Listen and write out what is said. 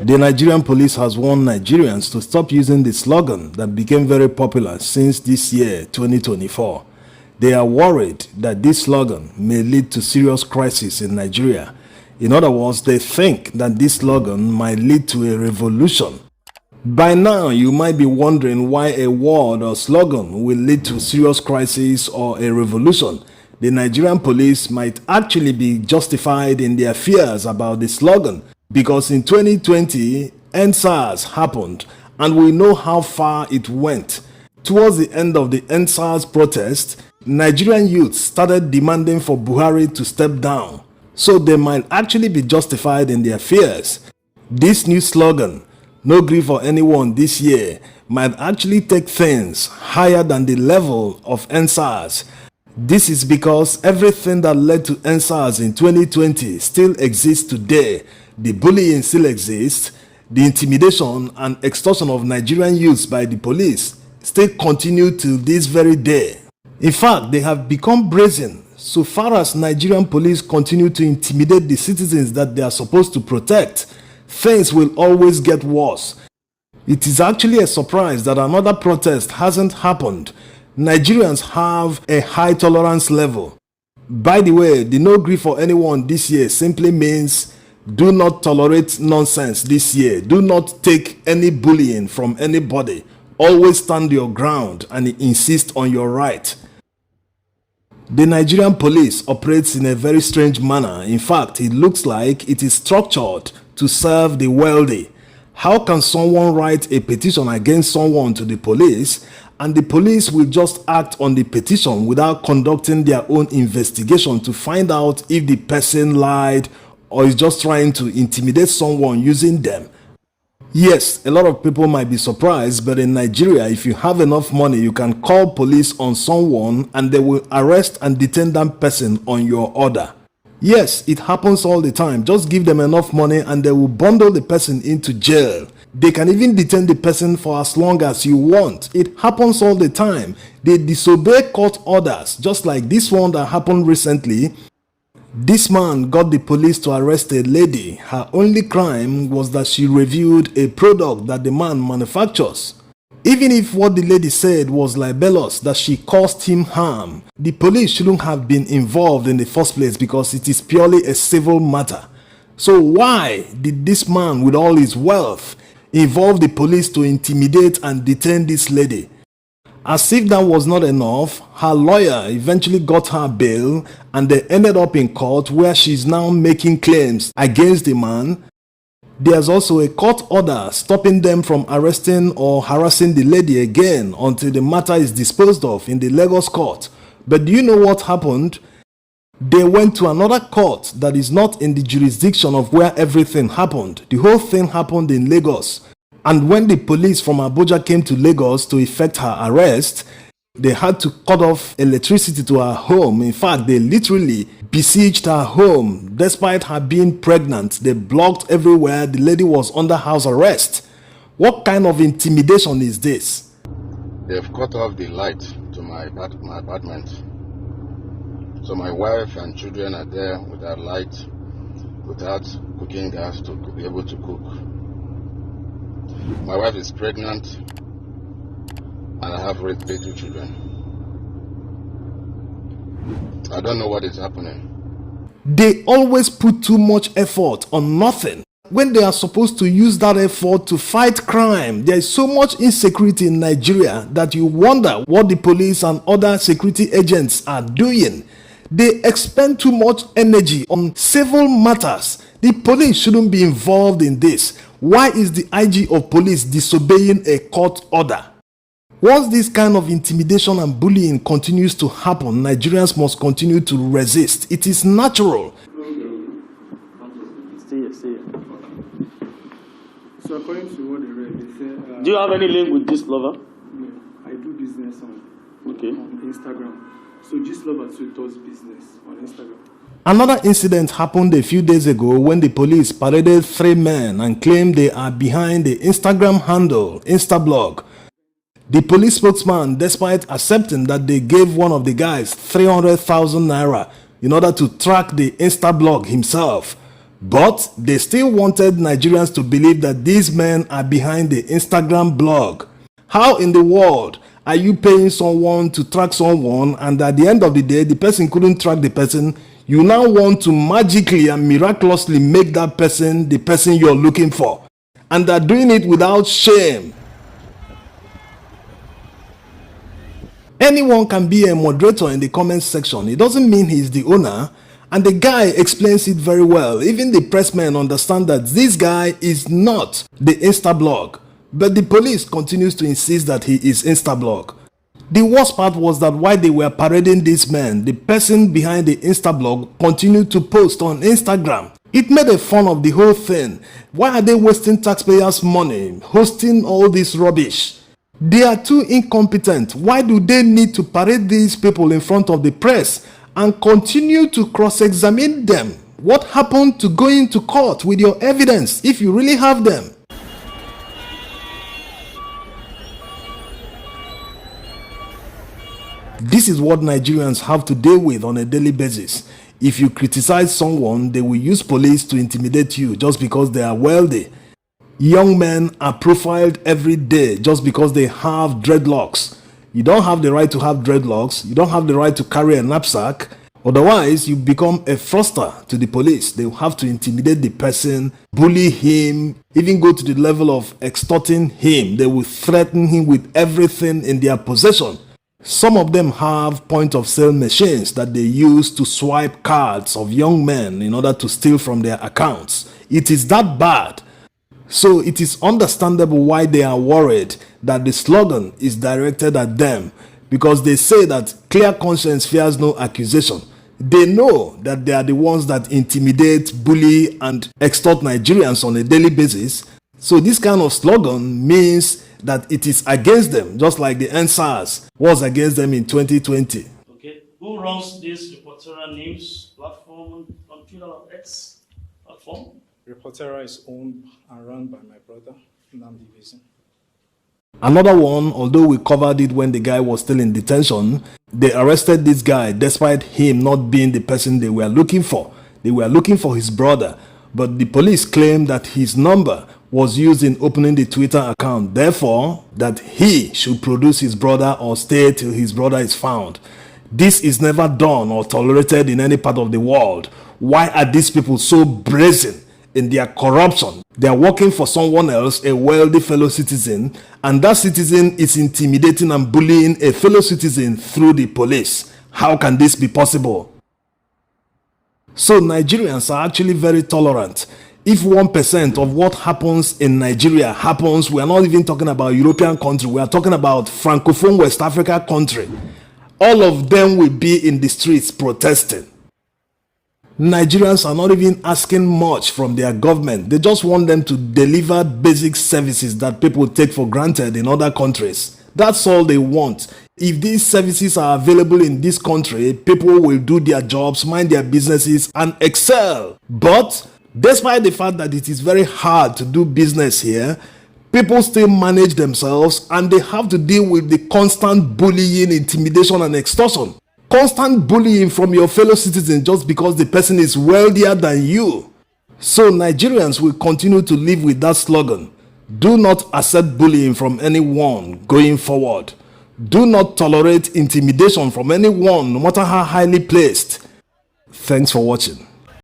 The Nigerian police has warned Nigerians to stop using the slogan that became very popular since this year, 2024. They are worried that this slogan may lead to serious crisis in Nigeria. In other words, they think that this slogan might lead to a revolution. By now, you might be wondering why a word or slogan will lead to serious crisis or a revolution. The Nigerian police might actually be justified in their fears about the slogan because in 2020, End-SARS happened and we know how far it went. Towards the end of the End-SARS protest, Nigerian youths started demanding for Buhari to step down, so they might actually be justified in their fears. This new slogan, "No grief for anyone this year," might actually take things higher than the level of End-SARS. This is because everything that led to End-SARS in 2020 still exists today. The bullying still exists. The intimidation and extortion of Nigerian youths by the police still continue till this very day. In fact, they have become brazen. So far as Nigerian police continue to intimidate the citizens that they are supposed to protect, things will always get worse. It is actually a surprise that another protest hasn't happened. Nigerians have a high tolerance level. By the way, the "No grief for anyone this year" simply means do not tolerate nonsense this year. Do not take any bullying from anybody. Always stand your ground and insist on your right. The Nigerian police operates in a very strange manner. In fact, it looks like it is structured to serve the wealthy. How can someone write a petition against someone to the police and the police will just act on the petition without conducting their own investigation to find out if the person lied or is just trying to intimidate someone using them? Yes, a lot of people might be surprised, but in Nigeria, if you have enough money, you can call police on someone and they will arrest and detain that person on your order. Yes, it happens all the time. Just give them enough money and they will bundle the person into jail. They can even detain the person for as long as you want. It happens all the time. They disobey court orders, just like this one that happened recently. This man got the police to arrest a lady. Her only crime was that she reviewed a product that the man manufactures. Even if what the lady said was libelous, that she caused him harm, the police shouldn't have been involved in the first place because it is purely a civil matter. So why did this man with all his wealth involve the police to intimidate and detain this lady? As if that was not enough, her lawyer eventually got her bail and they ended up in court where she's now making claims against the man. There's also a court order stopping them from arresting or harassing the lady again until the matter is disposed of in the Lagos court. But do you know what happened? They went to another court that is not in the jurisdiction of where everything happened. The whole thing happened in Lagos. And when the police from Abuja came to Lagos to effect her arrest, they had to cut off electricity to her home. In fact, they literally besieged her home. Despite her being pregnant, they blocked everywhere. The lady was under house arrest. What kind of intimidation is this? They've cut off the light to my apartment. So my wife and children are there without light, without cooking gas to be able to cook. My wife is pregnant and I have little children. I don't know what is happening. They always put too much effort on nothing when they are supposed to use that effort to fight crime. There is so much insecurity in Nigeria that you wonder what the police and other security agents are doing. They expend too much energy on civil matters. The police shouldn't be involved in this. Why is the IG of police disobeying a court order? Once this kind of intimidation and bullying continues to happen, Nigerians must continue to resist. It is natural. So according to what they read, they said... do you have any link with this lover? No, I do business on Instagram. So this lover too does business on Instagram. Another incident happened a few days ago when the police paraded 3 men and claimed they are behind the Instagram handle, Instablog. The police spokesman, despite accepting that they gave one of the guys 300,000 naira in order to track the Instablog himself, But they still wanted Nigerians to believe that these men are behind the Instagram blog. How in the world are you paying someone to track someone, and at the end of the day, the person couldn't track the person? You now want to magically and miraculously make that person the person you're looking for. And they're doing it without shame. Anyone can be a moderator in the comment section. It doesn't mean he's the owner. And the guy explains it very well. Even the pressmen understand that this guy is not the Instablog. But the police continues to insist that he is Instablog. The worst part was that while they were parading this man, the person behind the Instablog continued to post on Instagram. It made a fun of the whole thing. Why are they wasting taxpayers' money hosting all this rubbish? They are too incompetent. Why do they need to parade these people in front of the press and continue to cross-examine them? What happened to going to court with your evidence if you really have them? This is what Nigerians have to deal with on a daily basis. If you criticize someone, they will use police to intimidate you just because they are wealthy. Young men are profiled every day just because they have dreadlocks. You don't have the right to have dreadlocks. You don't have the right to carry a knapsack. Otherwise, you become a fraudster to the police. They will have to intimidate the person, bully him, even go to the level of extorting him. They will threaten him with everything in their possession. Some of them have point-of-sale machines that they use to swipe cards of young men in order to steal from their accounts. It is that bad. So it is understandable why they are worried that the slogan is directed at them, because they say that clear conscience fears no accusation. They know that they are the ones that intimidate, bully, and extort Nigerians on a daily basis. So this kind of slogan means that it is against them, just like the NSAS was against them in 2020. Okay, who runs this reporterial news platform on Twitter or X platform? Reportera is owned and run by my brother, Nnamdi. Another one, although we covered it when the guy was still in detention, they arrested this guy despite him not being the person they were looking for. They were looking for his brother, but the police claimed that his number was used in opening the Twitter account, therefore that he should produce his brother or stay till his brother is found. This is never done or tolerated in any part of the world. Why are these people so brazen in their corruption? They are working for someone else, a wealthy fellow citizen, and that citizen is intimidating and bullying a fellow citizen through the police. How can this be possible? So Nigerians are actually very tolerant. If 1% of what happens in Nigeria happens, we are not even talking about European country, we are talking about Francophone West Africa country. All of them will be in the streets protesting. Nigerians are not even asking much from their government. They just want them to deliver basic services that people take for granted in other countries. That's all they want. If these services are available in this country, people will do their jobs, mind their businesses, and excel. But despite the fact that it is very hard to do business here, people still manage themselves and they have to deal with the constant bullying, intimidation, and extortion. Constant bullying from your fellow citizen just because the person is wealthier than you. So Nigerians will continue to live with that slogan. Do not accept bullying from anyone going forward. Do not tolerate intimidation from anyone, no matter how highly placed. Thanks for watching.